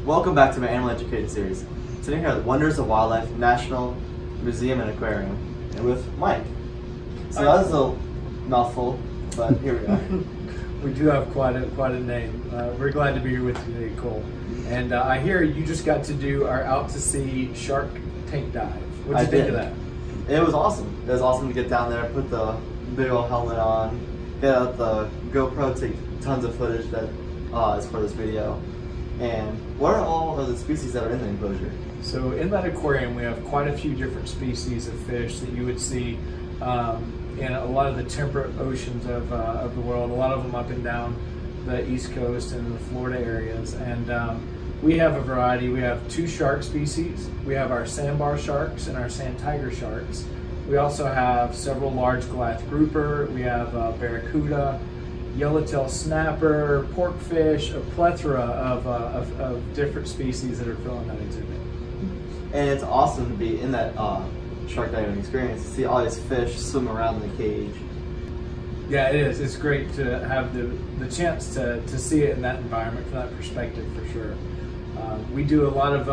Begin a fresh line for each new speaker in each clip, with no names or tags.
Welcome back to my Animal Education series. Today here at the Wonders of Wildlife National Museum and Aquarium, and with Mike. So that was a mouthful, but here we are.
We do have quite a name. We're glad to be here with you today, Cole. And I hear you just got to do our out to sea shark tank dive. What did you think of that?
It was awesome. It was awesome to get down there, put the big old helmet on, get out the GoPro, take tons of footage that is for this video. And what are all of the species that are in the enclosure?
So in that aquarium, we have quite a few different species of fish that you would see in a lot of the temperate oceans of the world, a lot of them up and down the East Coast and the Florida areas. And we have a variety. We have 2 shark species. We have our sandbar sharks and our sand tiger sharks. We also have several large Goliath grouper. We have barracuda, yellowtail snapper, porkfish, a plethora of different species that are filling that exhibit.
And it's awesome to be in that shark diving experience, to see all these fish swim around the cage.
Yeah, it is. It's great to have the chance to see it in that environment, from that perspective, for sure. We do a lot of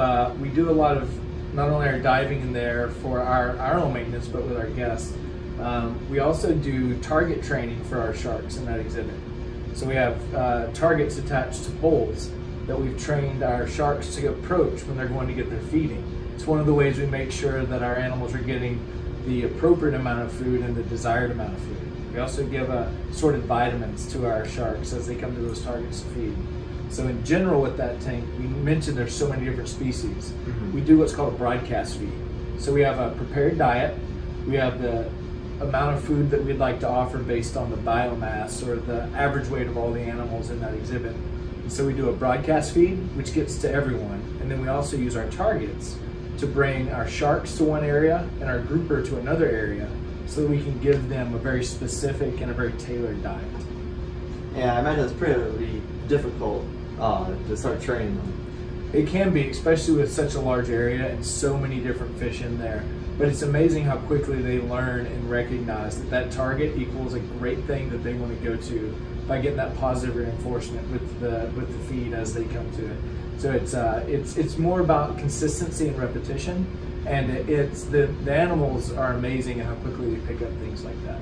not only our diving in there for our own maintenance, but with our guests. We also do target training for our sharks in that exhibit. So we have targets attached to poles that we've trained our sharks to approach when they're going to get their feeding. It's one of the ways we make sure that our animals are getting the appropriate amount of food and the desired amount of food. We also give assorted vitamins to our sharks as they come to those targets to feed. So in general with that tank, we mentioned there's so many different species. We do what's called a broadcast feed. So we have a prepared diet. We have the amount of food that we'd like to offer based on the biomass or the average weight of all the animals in that exhibit. And so we do a broadcast feed, which gets to everyone. And then we also use our targets to bring our sharks to one area and our grouper to another area, so that we can give them a very specific and a very tailored diet.
Yeah, I imagine it's pretty difficult to start training them.
It can be, especially with such a large area and so many different fish in there. But it's amazing how quickly they learn and recognize that that target equals a great thing that they want to go to by getting that positive reinforcement with the feed as they come to it. So it's more about consistency and repetition, and the animals are amazing at how quickly they pick up things like that.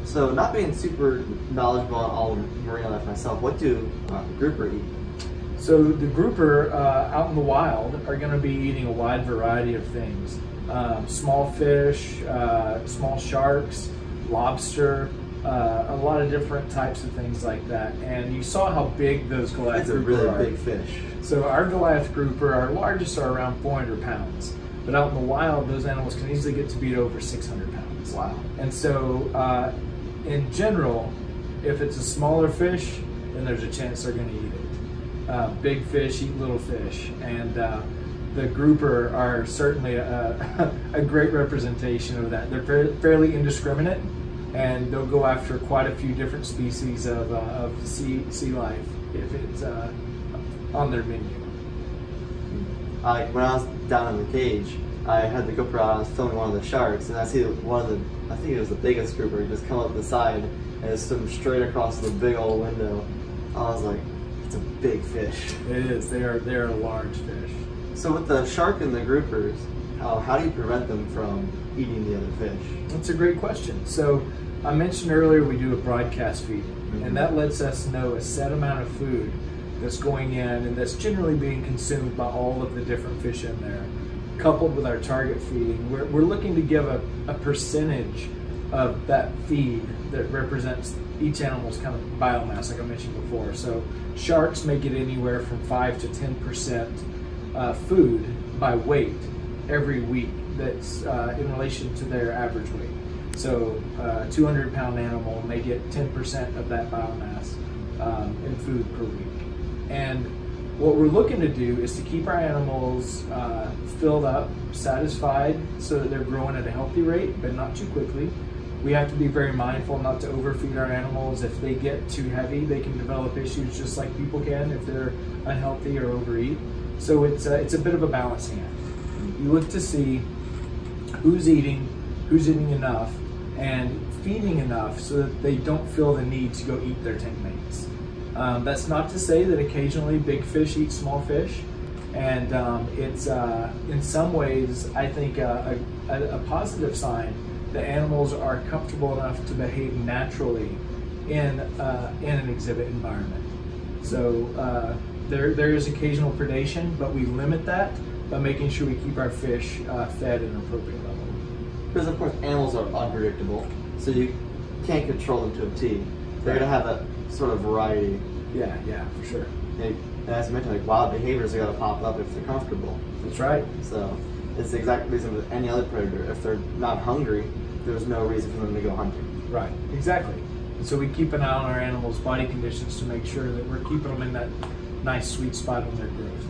So, not being super knowledgeable on all of marine life myself, what do grouper eat?
So the grouper out in the wild are going to be eating a wide variety of things. Small fish, small sharks, lobster, a lot of different types of things like that. And you saw how big those Goliath grouper are.
It's a really big fish.
So our Goliath grouper, our largest, are around 400 pounds. But out in the wild, those animals can easily get to be over 600 pounds.
Wow.
And so in general, if it's a smaller fish, then there's a chance they're going to eat it. Big fish eat little fish. And the grouper are certainly a great representation of that. They're fairly indiscriminate, and they'll go after quite a few different species of sea life if it's on their menu.
When I was down in the cage, I had the GoPro out, I was filming one of the sharks, and I see one of the, I think it was the biggest grouper, just come up the side and just swim straight across the big old window. I was like, it's a big fish.
It is. They are a large fish.
So with the shark and the groupers, how do you prevent them from eating the other fish?
That's a great question. So I mentioned earlier we do a broadcast feed, and that lets us know a set amount of food that's going in and that's generally being consumed by all of the different fish in there. Coupled with our target feeding, we're looking to give a percentage of that feed that represents each animal's kind of biomass, like I mentioned before. So sharks may get anywhere from 5 to 10% food by weight every week that's in relation to their average weight. So a 200-pound animal may get 10% of that biomass in food per week. And what we're looking to do is to keep our animals filled up, satisfied, so that they're growing at a healthy rate, but not too quickly. We have to be very mindful not to overfeed our animals. If they get too heavy, they can develop issues just like people can if they're unhealthy or overeat. So it's a bit of a balancing act. You look to see who's eating enough, and feeding enough so that they don't feel the need to go eat their tank mates. That's not to say that occasionally big fish eat small fish, And it's in some ways, I think, a positive sign that animals are comfortable enough to behave naturally in an exhibit environment. So there is occasional predation, but we limit that by making sure we keep our fish fed at an appropriate level.
Because of course animals are unpredictable, so you can't control them to a T. They're going to have that sort of variety.
Yeah, for sure.
And as I mentioned, like wild behaviors are going to pop up if they're comfortable.
That's right.
So it's the exact reason with any other predator. If they're not hungry, there's no reason for them to go hunting.
Right, exactly. And so we keep an eye on our animals' body conditions to make sure that we're keeping them in that nice sweet spot on their growth.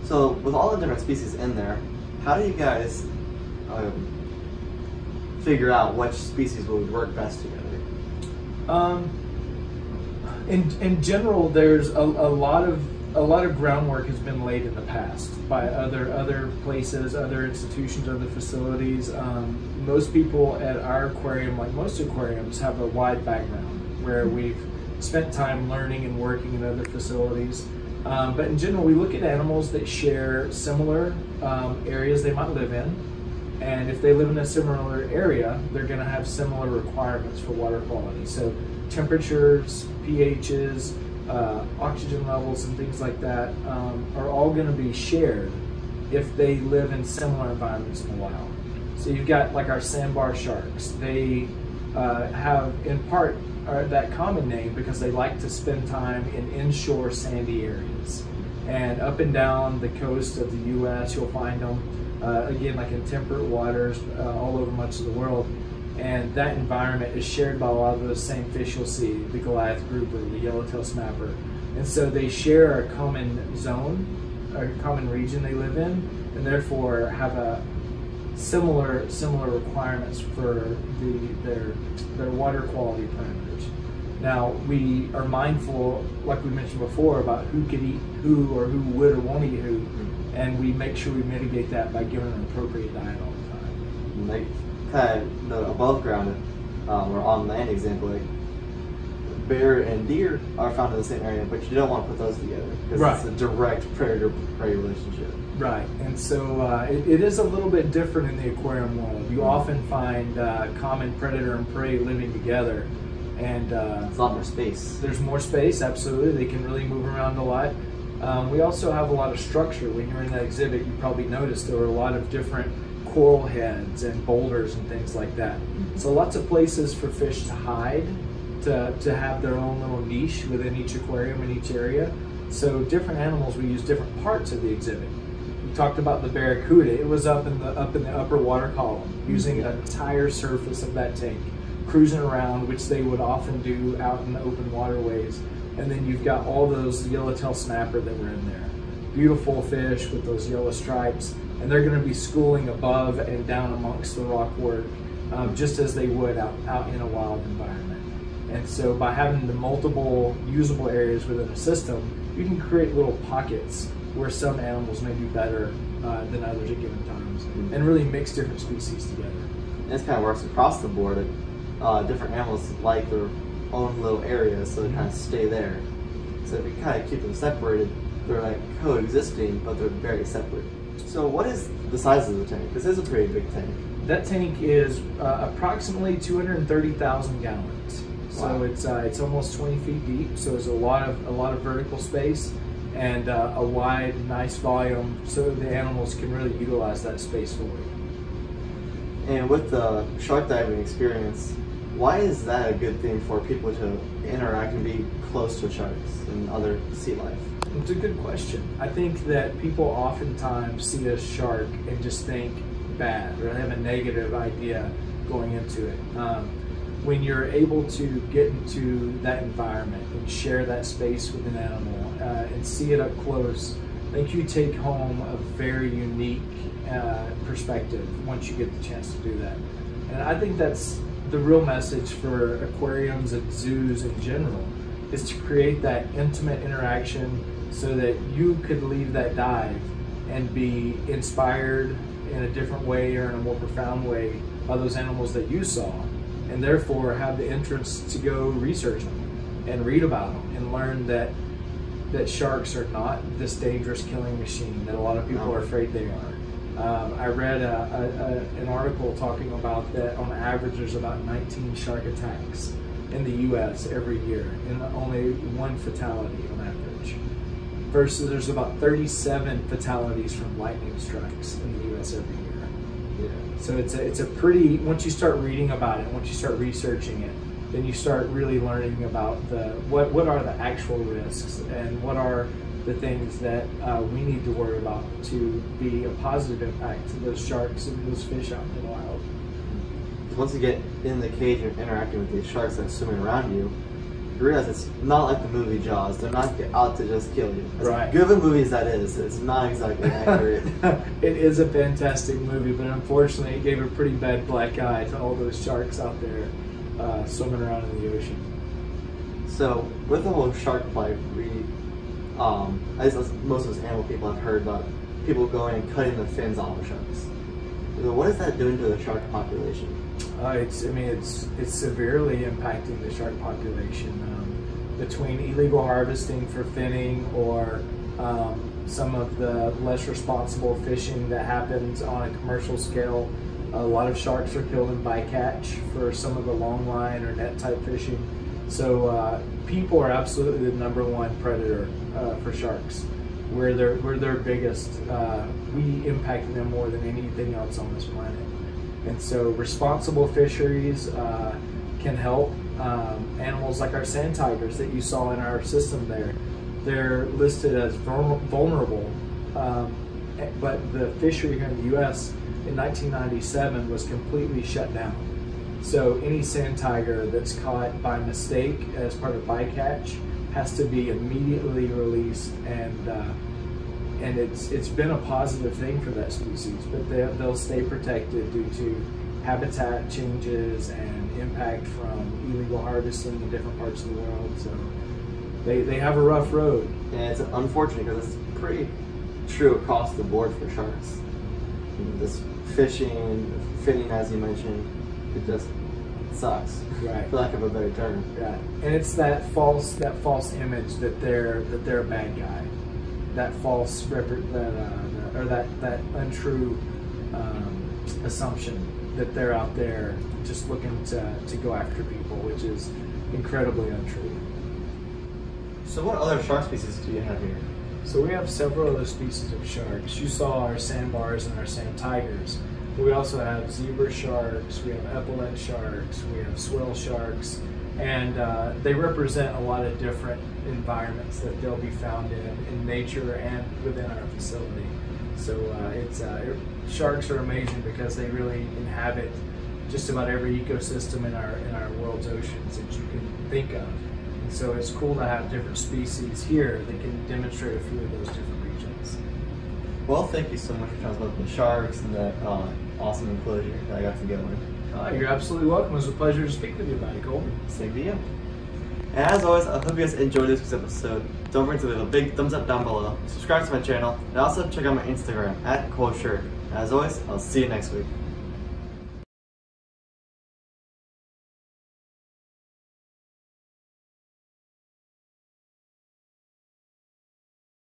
So with all the different species in there, how do you guys figure out which species would work best together?
In general, there's a lot of groundwork has been laid in the past by other places, other institutions, other facilities. Most people at our aquarium, like most aquariums, have a wide background where we've spent time learning and working in other facilities. But in general, we look at animals that share similar areas they might live in. And if they live in a similar area, they're going to have similar requirements for water quality. So temperatures, pHs, oxygen levels, and things like that are all going to be shared if they live in similar environments in the wild. So you've got like our sandbar sharks. They have in part that common name because they like to spend time in inshore sandy areas. And up and down the coast of the US, you'll find them, again, like in temperate waters all over much of the world. And that environment is shared by a lot of those same fish you'll see, the Goliath grouper, the yellowtail snapper. And so they share a common zone, a common region they live in, and therefore have a similar requirements for their water quality parameters. Now, we are mindful, like we mentioned before, about who could eat who or who would or won't eat who, and we make sure we mitigate that by giving an appropriate diet all the time.
Like kind of the above ground or on land example, like bear and deer are found in the same area, but you don't want to put those together because it's a direct predator-prey relationship.
Right, and so it is a little bit different in the aquarium world. You often find common predator and prey living together, and
it's a lot more space.
There's more space, absolutely. They can really move around a lot. We also have a lot of structure. When you're in that exhibit, you probably noticed there were a lot of different coral heads and boulders and things like that. So lots of places for fish to hide, to have their own little niche within each aquarium in each area. So different animals, we use different parts of the exhibit. We talked about the barracuda. It was up in the upper water column, using an entire surface of that tank, cruising around, which they would often do out in the open waterways. And then you've got all those yellowtail snapper that were in there. Beautiful fish with those yellow stripes, and they're going to be schooling above and down amongst the rock work, just as they would out in a wild environment. And so by having the multiple usable areas within a system, you can create little pockets where some animals may do better than others at given times, and really mix different species together.
And this kind of works across the board. Different animals like their own little areas, so they kind of stay there. So if you kind of keep them separated, they're like coexisting, but they're very separate. So what is the size of the tank? This is a pretty big tank.
That tank is approximately 230,000 gallons.
Wow.
So it's almost 20 feet deep. So there's a lot of vertical space and a wide, nice volume, so the animals can really utilize that space fully.
And with the shark diving experience, why is that a good thing for people to interact and be close to sharks and other sea life?
It's a good question. I think that people oftentimes see a shark and just think bad or have a negative idea going into it. When you're able to get into that environment and share that space with an animal and see it up close, I think you take home a very unique perspective once you get the chance to do that. And I think that's the real message for aquariums and zoos in general, is to create that intimate interaction so that you could leave that dive and be inspired in a different way or in a more profound way by those animals that you saw, and therefore have the interest to go research them and read about them and learn that that sharks are not this dangerous killing machine that a lot of people are afraid they are. I read an article talking about that on average there's about 19 shark attacks in the U.S. every year, and only 1 fatality on average. Versus there's about 37 fatalities from lightning strikes in the U.S. every year.
Yeah.
So it's a pretty, once you start reading about it, once you start researching it, then you start really learning about what are the actual risks and what are the things that we need to worry about to be a positive impact to those sharks and those fish out in the wild.
Once you get in the cage and interacting with these sharks that are swimming around you, you realize it's not like the movie Jaws. They're not out to just kill you. As
right.
good of a movie as that is, it's not exactly accurate.
It is a fantastic movie, but unfortunately it gave a pretty bad black eye to all those sharks out there swimming around in the ocean.
So with the whole shark plague, as most of us animal people have heard about people going and cutting the fins off of sharks. So what is that doing to the shark population?
It's severely impacting the shark population. Between illegal harvesting for finning or some of the less responsible fishing that happens on a commercial scale, a lot of sharks are killed in bycatch for some of the long line or net type fishing. So people are absolutely the #1 predator for sharks. We're their biggest. We impact them more than anything else on this planet. And so responsible fisheries can help. Animals like our sand tigers that you saw in our system there, they're listed as vulnerable, but the fishery here in the U.S. in 1997 was completely shut down. So any sand tiger that's caught by mistake as part of bycatch has to be immediately released, and it's been a positive thing for that species, but they'll stay protected due to habitat changes and impact from illegal harvesting in different parts of the world. So they have a rough road.
And it's unfortunate because it's pretty true across the board for sharks. This fishing, finning, as you mentioned, it just sucks,
right?
For lack of a better term.
Yeah, and it's that false image that they're a bad guy, that false that untrue assumption that they're out there just looking to go after people, which is incredibly untrue.
So what other shark species do you have here?
So we have several other species of sharks. You saw our sandbars and our sand tigers. We also have zebra sharks, we have epaulet sharks, we have swell sharks, and they represent a lot of different environments that they'll be found in nature and within our facility. So sharks are amazing because they really inhabit just about every ecosystem in our world's oceans that you can think of. And so it's cool to have different species here that can demonstrate a few of those different regions.
Well, thank you so much for telling us about the sharks and that awesome enclosure that I got to get with.
You're absolutely welcome. It was a pleasure to speak with you about it, Colby.
Same to you. And as always, I hope you guys enjoyed this week's episode. Don't forget to leave a big thumbs up down below, subscribe to my channel, and also check out my Instagram @ColdShirt. As always, I'll see you next week.